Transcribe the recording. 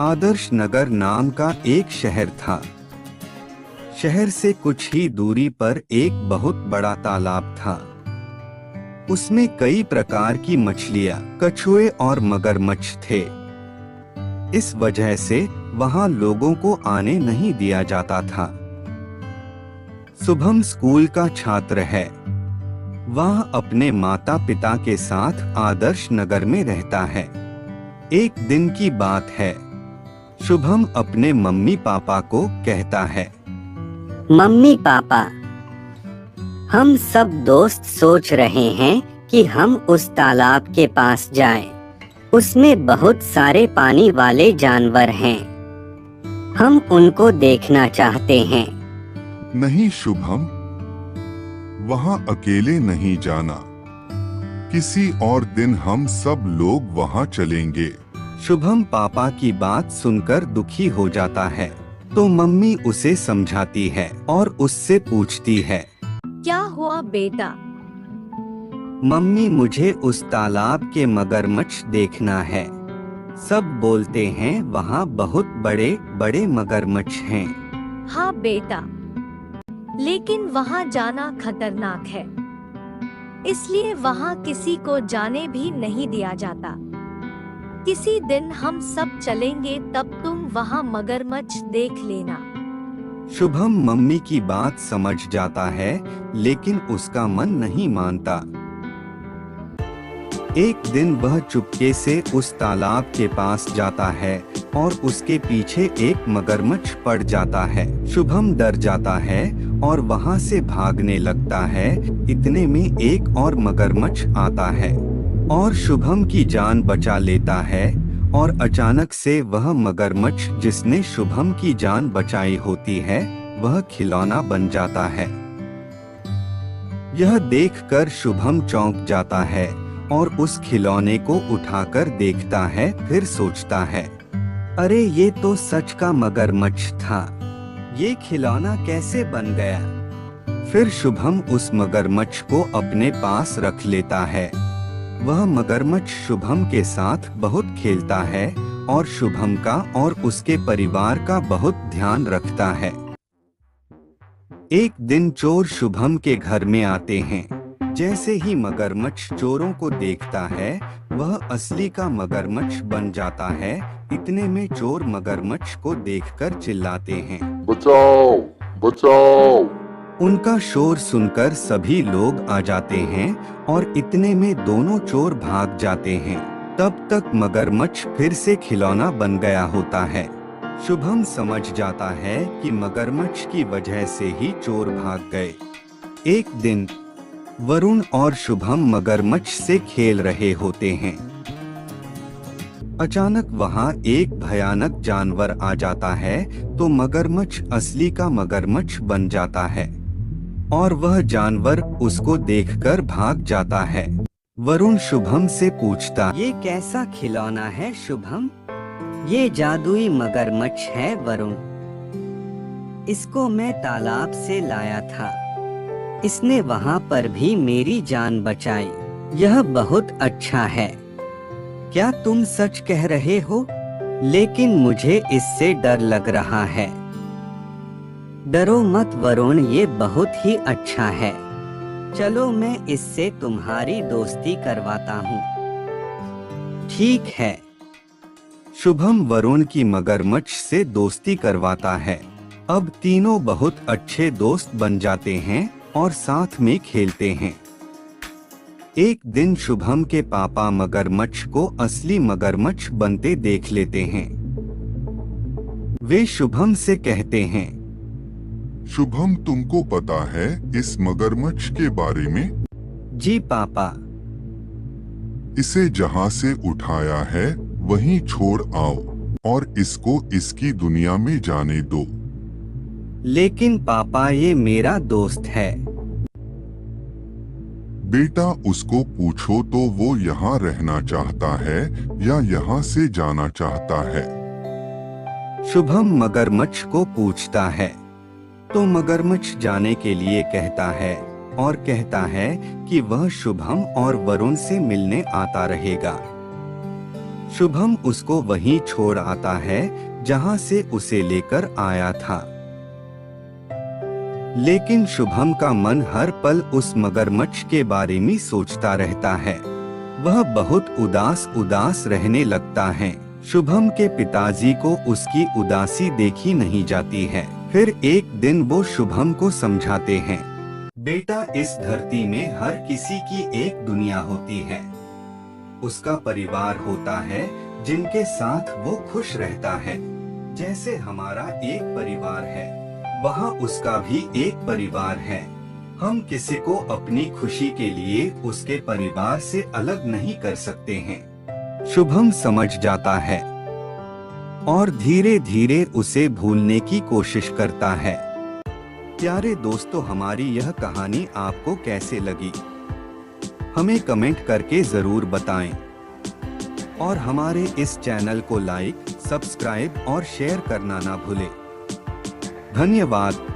आदर्श नगर नाम का एक शहर था। शहर से कुछ ही दूरी पर एक बहुत बड़ा तालाब था। उसमें कई प्रकार की मछलियां, कछुए और मगरमच्छ थे। इस वजह से वहां लोगों को आने नहीं दिया जाता था। शुभम स्कूल का छात्र है। वह अपने माता पिता के साथ आदर्श नगर में रहता है। एक दिन की बात है। शुभम अपने मम्मी पापा को कहता है, मम्मी पापा, हम सब दोस्त सोच रहे हैं कि हम उस तालाब के पास जाएं। उसमें बहुत सारे पानी वाले जानवर हैं। हम उनको देखना चाहते हैं। नहीं शुभम, वहाँ अकेले नहीं जाना। किसी और दिन हम सब लोग वहाँ चलेंगे। शुभम पापा की बात सुनकर दुखी हो जाता है, तो मम्मी उसे समझाती है और उससे पूछती है, क्या हुआ बेटा? मम्मी मुझे उस तालाब के मगरमच्छ देखना है। सब बोलते हैं वहाँ बहुत बड़े बड़े मगरमच्छ हैं। हाँ बेटा, लेकिन वहाँ जाना खतरनाक है, इसलिए वहाँ किसी को जाने भी नहीं दिया जाता। किसी दिन हम सब चलेंगे, तब तुम वहाँ मगरमच्छ देख लेना। शुभम मम्मी की बात समझ जाता है, लेकिन उसका मन नहीं मानता। एक दिन वह चुपके से उस तालाब के पास जाता है और उसके पीछे एक मगरमच्छ पड़ जाता है। शुभम डर जाता है और वहां से भागने लगता है। इतने में एक और मगरमच्छ आता है और शुभम की जान बचा लेता है। और अचानक से वह मगरमच्छ जिसने शुभम की जान बचाई होती है, वह खिलौना बन जाता है। यह देखकर शुभम चौंक जाता है और उस खिलौने को उठाकर देखता है। फिर सोचता है, अरे ये तो सच का मगरमच्छ था। ये खिलौना कैसे बन गया? फिर शुभम उस मगरमच्छ को अपने पास रख लेता है। वह मगरमच्छ शुभम के साथ बहुत खेलता है और शुभम का और उसके परिवार का बहुत ध्यान रखता है। एक दिन चोर शुभम के घर में आते हैं। जैसे ही मगरमच्छ चोरों को देखता है, वह असली का मगरमच्छ बन जाता है। इतने में चोर मगरमच्छ को देखकर चिल्लाते हैं, बचाओ बचाओ। उनका शोर सुनकर सभी लोग आ जाते हैं और इतने में दोनों चोर भाग जाते हैं। तब तक मगरमच्छ फिर से खिलौना बन गया होता है। शुभम समझ जाता है कि मगरमच्छ की वजह से ही चोर भाग गए। एक दिन वरुण और शुभम मगरमच्छ से खेल रहे होते हैं। अचानक वहां एक भयानक जानवर आ जाता है, तो मगरमच्छ असली का मगरमच्छ बन जाता है और वह जानवर उसको देखकर भाग जाता है। वरुण शुभम से पूछता, ये कैसा खिलौना है शुभम? ये जादुई मगरमच्छ है वरुण। इसको मैं तालाब से लाया था। इसने वहाँ पर भी मेरी जान बचाई। यह बहुत अच्छा है। क्या तुम सच कह रहे हो? लेकिन मुझे इससे डर लग रहा है। डरो मत वरुण, ये बहुत ही अच्छा है। चलो मैं इससे तुम्हारी दोस्ती करवाता हूँ। ठीक है। शुभम वरुण की मगरमच्छ से दोस्ती करवाता है। अब तीनों बहुत अच्छे दोस्त बन जाते हैं और साथ में खेलते हैं। एक दिन शुभम के पापा मगरमच्छ को असली मगरमच्छ बनते देख लेते हैं। वे शुभम से कहते हैं, शुभम तुमको पता है इस मगरमच्छ के बारे में? जी पापा। इसे जहाँ से उठाया है वहीं छोड़ आओ और इसको इसकी दुनिया में जाने दो। लेकिन पापा ये मेरा दोस्त है। बेटा उसको पूछो तो वो यहाँ रहना चाहता है या यहाँ से जाना चाहता है। शुभम मगरमच्छ को पूछता है, तो मगरमच्छ जाने के लिए कहता है और कहता है कि वह शुभम और वरुण से मिलने आता रहेगा। शुभम उसको वहीं छोड़ आता है जहां से उसे लेकर आया था। लेकिन शुभम का मन हर पल उस मगरमच्छ के बारे में सोचता रहता है। वह बहुत उदास रहने लगता है। शुभम के पिताजी को उसकी उदासी देखी नहीं जाती है। फिर एक दिन वो शुभम को समझाते हैं, बेटा, इस धरती में हर किसी की एक दुनिया होती है। उसका परिवार होता है जिनके साथ वो खुश रहता है। जैसे हमारा एक परिवार है, वहाँ उसका भी एक परिवार है। हम किसी को अपनी खुशी के लिए उसके परिवार से अलग नहीं कर सकते हैं। शुभम समझ जाता है और धीरे धीरे उसे भूलने की कोशिश करता है। प्यारे दोस्तों, हमारी यह कहानी आपको कैसे लगी, हमें कमेंट करके जरूर बताएं और हमारे इस चैनल को लाइक, सब्सक्राइब और शेयर करना ना भूलें। धन्यवाद।